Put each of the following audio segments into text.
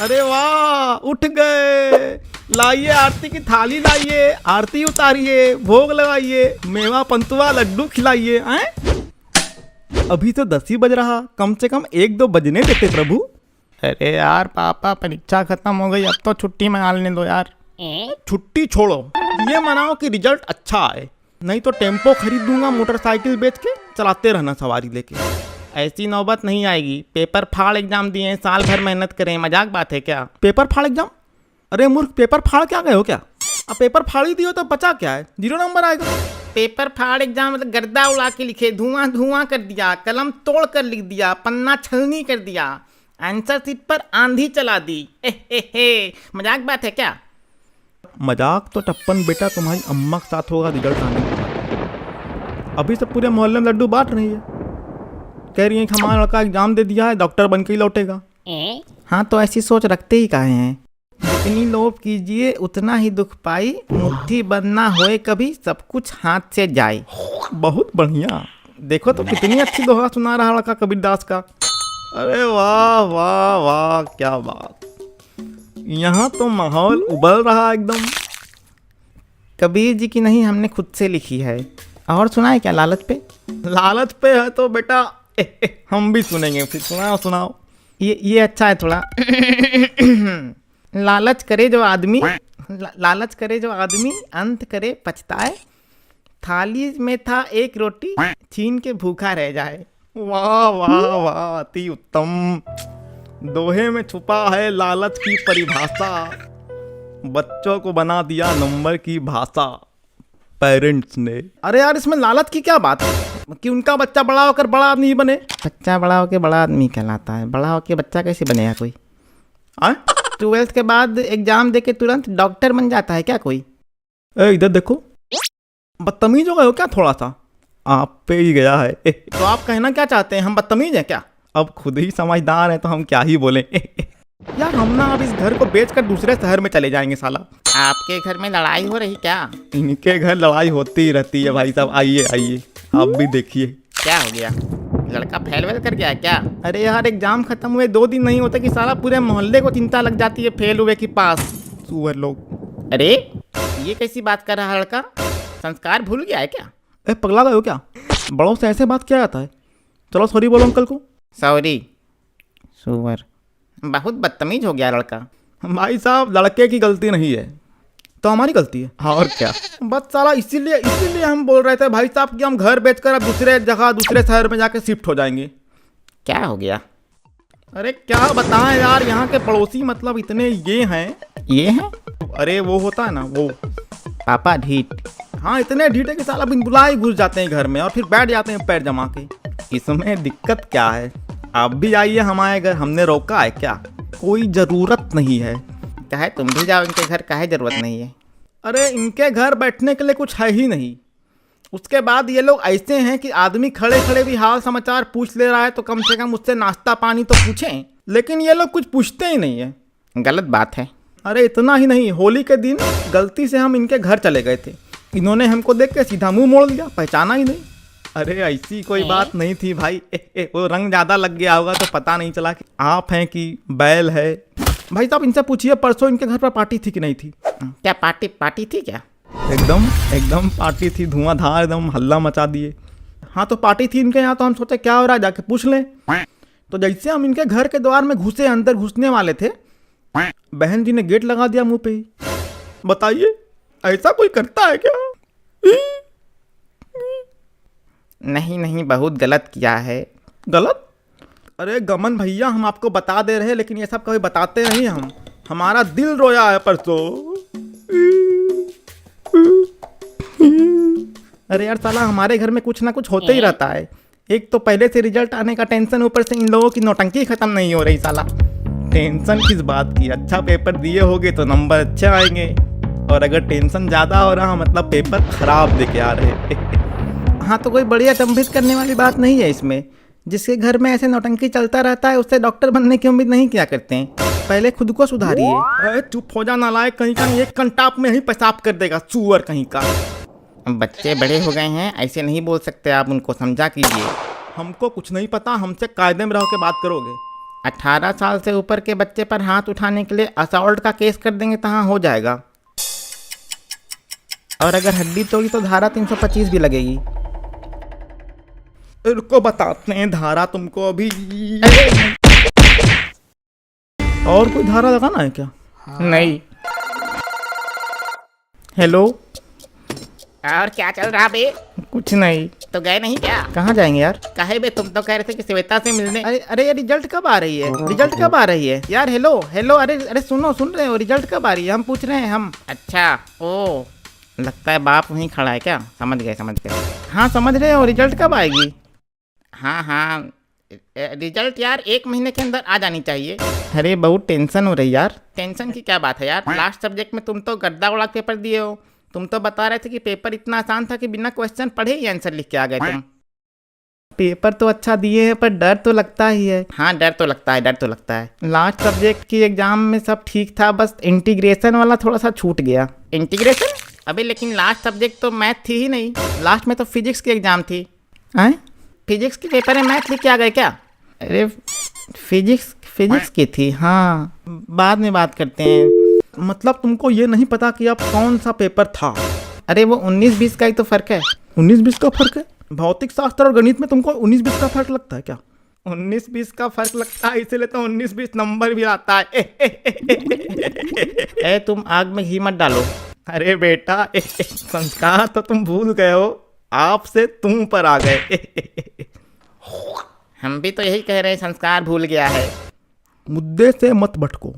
अरे वाह, उठ गए। लाइए आरती की थाली लाइए, आरती उतारिए, भोग लगाइए, मेवा पंतुआ लड्डू खिलाइए। हैं? अभी तो 10 ही बज रहा, कम से कम 1-2 बजने देते प्रभु। अरे यार पापा, परीक्षा खत्म हो गई, अब तो छुट्टी मना लेने दो यार। छुट्टी छोड़ो, ये मनाओ कि रिजल्ट अच्छा आए, नहीं तो टेम्पो खरीद दूंगा, मोटरसाइकिल बेच के चलाते रहना सवारी लेके। ऐसी नौबत नहीं आएगी। पेपर फाड़ एग्जाम दिए, साल भर मेहनत करें, मजाक बात है क्या? पेपर फाड़ एग्जाम? अरे मूर्ख, पेपर फाड़ क्या गए हो क्या? अब पेपर फाड़ ही दियो तो बचा क्या है? 0 नंबर आएगा। पेपर फाड़ एग्जाम मतलब गर्दा उड़ा के लिखे, धुआं धुआं कर दिया, कलम तोड़ कर लिख दिया, पन्ना छलनी कर दिया, आंसर शीट पर आंधी चला दी। मजाक बात है क्या? मजाक तो टप्पन बेटा तुम्हारी अम्मा के साथ होगा रिजल्ट आने के बाद। अभी सब पूरे मोहल्ले में लड्डू बांट रही है, कह रही है कि हमारा लड़का एग्जाम दे दिया है, डॉक्टर बन के ही लौटेगा। हाँ तो ऐसी सोच रखते ही काहे हैं? जितनी लोभ कीजिए उतना ही दुख पाई, मुट्ठी बंद ना होए कभी, सब कुछ हाथ से जाए। बहुत बढ़िया, देखो तो कितनी अच्छी दोहा सुना रहा लड़का कबीरदास का। अरे वाह वाह वाह, क्या बात। यहाँ तो माहौल उबल रहा एकदम। कबीर जी की नहीं, हमने खुद से लिखी है। और सुना है क्या लालच पे? लालच पे है तो बेटा हम भी सुनेंगे, फिर सुनाओ सुनाओ। ये अच्छा है थोड़ा। लालच करे जो आदमी, लालच करे जो आदमी, अंत करे पछताए, थाली में था एक रोटी, छीन के भूखा रह जाए। वाह वाह वाह, अति उत्तम। दोहे में छुपा है लालच की परिभाषा, बच्चों को बना दिया नंबर की भाषा पेरेंट्स ने। अरे यार, इसमें लालच की क्या बात है कि उनका बच्चा बड़ा होकर बड़ा आदमी ही बने? बच्चा बड़ा होकर बड़ा आदमी कहलाता है, बड़ा होकर बच्चा कैसे बनेगा कोई? 12th के बाद एग्जाम देके तुरंत डॉक्टर बन जाता है क्या कोई? इधर देखो, बदतमीज हो गए हो क्या थोड़ा सा? आप पे ही गया है। तो आप कहना क्या चाहते हैं, हम बदतमीज हैं क्या? अब खुद ही समझदार हैं तो हम क्या ही बोलें। यार हम ना अब इस घर को बेचकर दूसरे शहर में चले जाएंगे साला। आपके घर में लड़ाई हो रही क्या? इनके घर लड़ाई होती ही रहती है भाई साहब। आइए आइए, आप भी देखिए। क्या हो गया, लड़का फेल वेल कर गया क्या? अरे यार, एग्जाम खत्म हुए 2 दिन नहीं होते कि साला पूरे मोहल्ले को चिंता लग जाती है फेल हुए की पास। सुअर लोग। अरे ये कैसी बात कर रहा है लड़का, संस्कार भूल गया है क्या? पगला गए हो क्या? बड़ों से ऐसे बात किया जाता है? चलो सॉरी बोलो अंकल को। सॉरी सुअर, बहुत बदतमीज हो गया लड़का। भाई साहब, लड़के की गलती नहीं है तो हमारी गलती है। और क्या, बस साला इसीलिए हम बोल रहे थे भाई साहब कि हम घर बेचकर अब दूसरे जगह दूसरे शहर में जाके शिफ्ट हो जाएंगे। क्या हो गया? अरे क्या बताएं यार, यहाँ के पड़ोसी मतलब इतने ये हैं। अरे वो होता है ना वो पापा ढीठ। हाँ, इतने ढीठ है कि साला बिन बुलाए घुस जाते हैं घर में और फिर बैठ जाते हैं पैर जमा के। इसमें दिक्कत क्या है? आप भी आइए हमारे घर, हमने रोका है क्या? कोई ज़रूरत नहीं है। क्या है, तुम भी जाओ इनके घर, काहे ज़रूरत नहीं है? अरे इनके घर बैठने के लिए कुछ है ही नहीं। उसके बाद ये लोग ऐसे हैं कि आदमी खड़े खड़े भी हाल समाचार पूछ ले रहा है तो कम से कम उससे नाश्ता पानी तो पूछें, लेकिन ये लोग कुछ पूछते ही नहीं है। गलत बात है। अरे इतना ही नहीं, होली के दिन गलती से हम इनके घर चले गए थे, इन्होंने हमको देख के सीधा मुंह मोड़ लिया, पहचाना ही नहीं। अरे ऐसी कोई बात नहीं थी भाई। वो रंग ज़्यादा लग गया होगा तो पता नहीं चला कि आप हैं कि बैल है। भाई साहब इनसे पूछिए परसों इनके घर पर पार्टी थी कि नहीं थी? क्या पार्टी थी क्या? एकदम पार्टी थी, धुआंधार एकदम हल्ला मचा दिए। हाँ तो पार्टी थी इनके यहाँ, तो हम सोचे क्या हो रहा है जाके पूछ लें। तो जैसे हम इनके घर के द्वार में घुसे, अंदर घुसने वाले थे, बहन जी ने गेट लगा दिया मुंह पे ही। बताइए ऐसा कोई करता है क्या? नहीं, बहुत गलत किया है। गलत? अरे गमन भैया, हम आपको बता दे रहे हैं, लेकिन ये सब कभी बताते नहीं हम। हमारा दिल रोया है परसों। अरे यार साला, हमारे घर में कुछ ना कुछ होते ही रहता है। एक तो पहले से रिजल्ट आने का टेंशन, ऊपर से इन लोगों की नौटंकी खत्म नहीं हो रही। साला टेंशन किस बात की? अच्छा पेपर दिए होगे तो नंबर अच्छे आएंगे, और अगर टेंशन ज़्यादा हो रहा मतलब पेपर खराब देके आ रहे। हाँ तो कोई बड़ी अचंभित करने वाली बात नहीं है इसमें। जिसके घर में ऐसे नौटंकी चलता रहता है उससे डॉक्टर बनने की उम्मीद नहीं किया करते हैं। पहले खुद को सुधारिए। अरे चुप हो जा नालायक, कहीं का एक कंटाप में ही पेशाब कर देगा सुअर कहीं का। बच्चे बड़े हो गए हैं, ऐसे नहीं बोल सकते आप, उनको समझा कीजिए। हमको कुछ नहीं पता, हमसे कायदे में रह के बात करोगे। 18 साल से ऊपर के बच्चे पर हाथ उठाने के लिए असॉल्ट का केस कर देंगे तो हाँ हो जाएगा। और अगर हड्डी तोड़ी तो धारा 325 भी लगेगी। रुको बताते हैं धारा तुमको अभी। और कोई धारा लगाना है क्या? हाँ। नहीं। हेलो, और क्या चल रहा बे? कुछ नहीं। तो गए नहीं क्या? कहाँ जाएंगे यार? काहे बे, तुम तो कह रहे थे कि श्वेता से मिलने। अरे अरे ये रिजल्ट कब आ रही है? रिजल्ट कब आ रही है यार? हेलो हेलो, अरे अरे सुनो, सुन रहे हो? रिजल्ट कब आ रही है हम पूछ रहे हैं हम। अच्छा, ओ लगता है बाप वहीं खड़ा है क्या? समझ गए समझ गए। हाँ समझ रहे हो, रिजल्ट कब आएगी? हाँ हाँ, रिजल्ट यार 1 महीने के अंदर आ जानी चाहिए। अरे बहुत टेंशन हो रही यार। टेंशन की क्या बात है यार? लास्ट सब्जेक्ट में तुम तो गद्दा उड़ा पेपर दिए हो। तुम तो बता रहे थे कि पेपर इतना आसान था कि बिना क्वेश्चन पढ़े ही आंसर लिख के आ गए तुम। पेपर तो अच्छा दिए हैं पर डर तो लगता ही है। हाँ डर तो लगता है, डर तो लगता है। लास्ट सब्जेक्ट की एग्जाम में सब ठीक था, बस इंटीग्रेशन वाला थोड़ा सा छूट गया। इंटीग्रेशन? अबे लेकिन लास्ट सब्जेक्ट तो मैथ थी ही नहीं, लास्ट में तो फिजिक्स की एग्जाम थी। हैं? फिजिक्स के पेपर में मैथ लिख के आ गए क्या? अरे फिजिक्स की थी। हाँ बाद में बात करते हैं। मतलब तुमको ये नहीं पता कि अब कौन सा पेपर था? अरे वो 19-20 का ही तो फर्क है। 19-20 का फर्क है? भौतिक शास्त्र और गणित में तुमको 19-20 का फर्क लगता है क्या? 19-20 का फर्क लगता है, इसीलिए तो 19-20 नंबर भी आता है। ए तुम आग में घी मत डालो। अरे बेटा, संस्कार तो तुम भूल गए हो, आपसे तुम पर आ गए। हम भी तो यही कह रहे हैं, संस्कार भूल गया है। मुद्दे से मत भटको,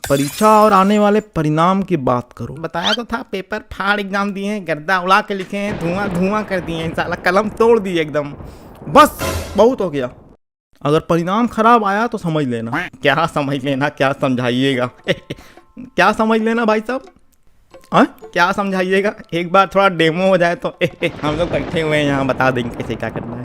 परीक्षा और आने वाले परिणाम की बात करो। बताया तो था, पेपर फाड़ एग्जाम दिए हैं, गर्दा उड़ा के लिखे हैं, धुआं धुआं कर दिए हैं, साला कलम तोड़ दिए एकदम। बस बहुत हो गया। अगर परिणाम खराब आया तो समझ लेना। क्या समझ लेना? क्या समझाइएगा? क्या समझ लेना भाई साहब? क्या समझाइएगा? एक बार थोड़ा डेमो हो जाए तो हम लोग बैठे हुए हैं यहाँ, बता देंगे कैसे क्या करना है।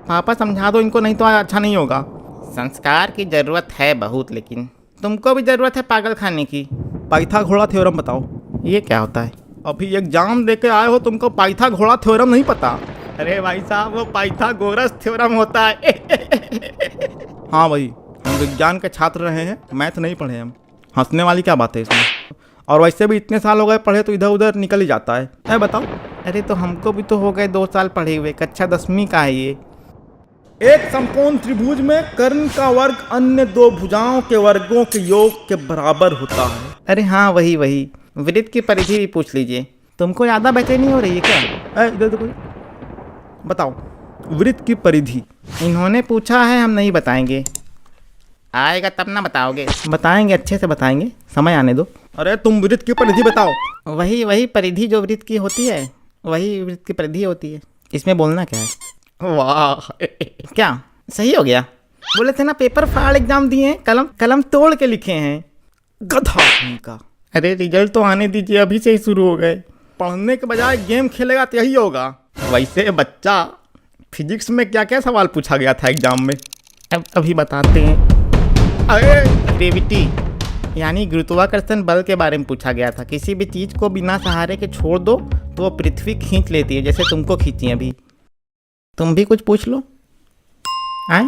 पापा समझा दो इनको, नहीं तो अच्छा नहीं होगा। संस्कार की जरूरत है बहुत, लेकिन तुमको भी जरूरत है पागल खाने की। पाइथागोरस थ्योरम बताओ। ये क्या होता है? अभी एग्जाम देके आए हो, तुमको पाइथागोरस थ्योरम नहीं पता? अरे भाई साहब, वो पाइथागोरस थ्योरम होता है। हाँ भाई, हम विज्ञान के छात्र रहे हैं, मैथ नहीं पढ़े हम। हंसने वाली क्या बात है इसमें? और वैसे भी इतने साल हो गए पढ़े तो इधर उधर निकल ही जाता है। बताओ। अरे तो हमको भी तो हो गए 2 साल पढ़े हुए, कक्षा 10वीं का है ये। एक समकोण त्रिभुज में कर्ण का वर्ग अन्य 2 भुजाओं के वर्गों के योग के बराबर होता है। अरे हाँ वही वही, वृत्त की परिधि भी पूछ लीजिए। तुमको ज़्यादा बेचैनी हो रही है क्या? इधर देखो, बताओ वृत्त की परिधि। इन्होंने पूछा है, हम नहीं बताएंगे। आएगा तब ना बताओगे? बताएंगे, अच्छे से बताएंगे, समय आने दो। अरे तुम वृत्त की परिधि बताओ। वही परिधि जो वृत्त की होती है, वही वृत्त की परिधि होती है। इसमें बोलना क्या है? वाह, क्या सही हो गया? बोले थे ना पेपर फाड़ एग्जाम दिए हैं, कलम तोड़ के लिखे हैं। गधा का। अरे रिजल्ट तो आने दीजिए, अभी से ही शुरू हो गए। पढ़ने के बजाय गेम खेलेगा तो यही होगा। वैसे बच्चा, फिजिक्स में क्या क्या सवाल पूछा गया था एग्जाम में? अभी बताते हैं। अरे ग्रेविटी यानी गुरुत्वाकर्षण बल के बारे में पूछा गया था। किसी भी चीज़ को बिना सहारे के छोड़ दो तो वो पृथ्वी खींच लेती है, जैसे तुमको खींची अभी। तुम भी कुछ पूछ लो। आए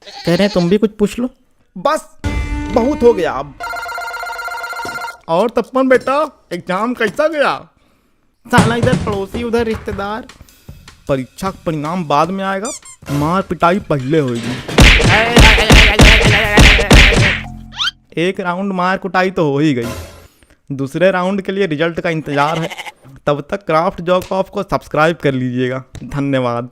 कह रहे हैं तुम भी कुछ पूछ लो। बस बहुत हो गया अब। और तपन बेटा, एग्जाम कैसा गया? साला इधर पड़ोसी उधर रिश्तेदार। परीक्षा का परिणाम बाद में आएगा, मार पिटाई पहले होगी। एक राउंड मार कुटाई तो हो ही गई, दूसरे राउंड के लिए रिजल्ट का इंतजार है। तब तक क्राफ्ट जॉक ऑफ को सब्सक्राइब कर लीजिएगा। धन्यवाद।